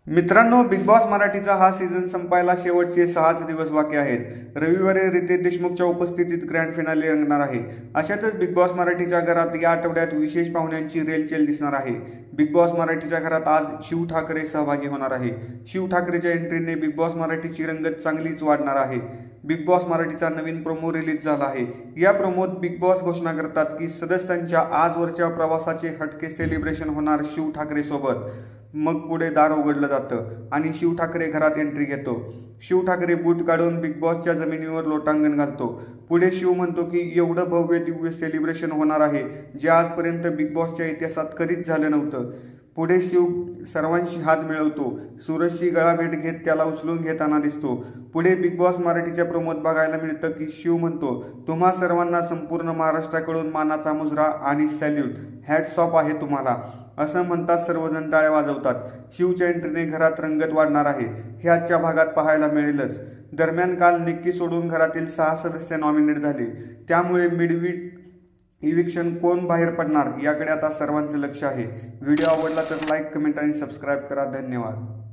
मित्रांनो, big boss मराठीचा हा सीझन संपायला शेवटचे 6च दिवस बाकी आहेत। रविवारी रितेश देशमुखच्या उपस्थितीत ग्रँड फिनाले रंगणार आहे। अशातच बिग बॉस मराठीच्या घरात या आठवड्यात विशेष पाहुण्यांची रेलचेल दिसणार आहे। बिग बॉस मराठीच्या घरात आज शिव ठाकरे सहभागी होणार आहे। शिव ठाकरेच्या एंट्रीने बिग बॉस मराठीची रंगत चांगलीच वाढणार आहे। बिग बॉस मराठीचा नवीन प्रोमो रिलीज झाला आहे। या प्रोमोत बिग बॉस घोषणा करतात की सदस्यांच्या आजवरच्या प्रवासाचे हटके सेलिब्रेशन होणार शिव ठाकरे सोबत। मग पुढे दार उघडलं जातं आणि शिव ठाकरे घरात एंट्री घेतो। शिव ठाकरे बूट काढून बिग बॉसच्या जमिनीवर लोटांगण घालतो। पुढे शिव म्हणतो की एवढं भव्य दिव्य सेलिब्रेशन होणार आहे जे आजपर्यंत बिग बॉसच्या इतिहासात कधीच झालं नव्हतं। पुढे शिव सर्वांशी हात मिळवतो, सूरजशी गळाभेट घेत त्याला उचलून घेताना दिसतो। पुढे बिग बॉस मराठीच्या प्रोमोत बघायला मिळतं की शिव म्हणतो, तुम्हा सर्वांना संपूर्ण महाराष्ट्राकडून मानाचा मुजरा आणि सॅल्यूट, हॅट्स ऑफ आहे तुम्हाला, असं म्हणतात सर्वजण टाळ्या वाजवतात। शिवच्या एंट्रीने घरात रंगत वाढणार आहे हे आजच्या भागात पाहायला मिळेलच। दरम्यान काल निक्की सोडून घरातील 6 सदस्य नॉमिनेट झाले, त्यामुळे मिडवीक इविक्शन कोण बाहेर पडणार याकडे आता सर्वांचं लक्ष आहे। व्हिडिओ आवडला तर लाईक, कमेंट आणि सबस्क्राईब करा। धन्यवाद।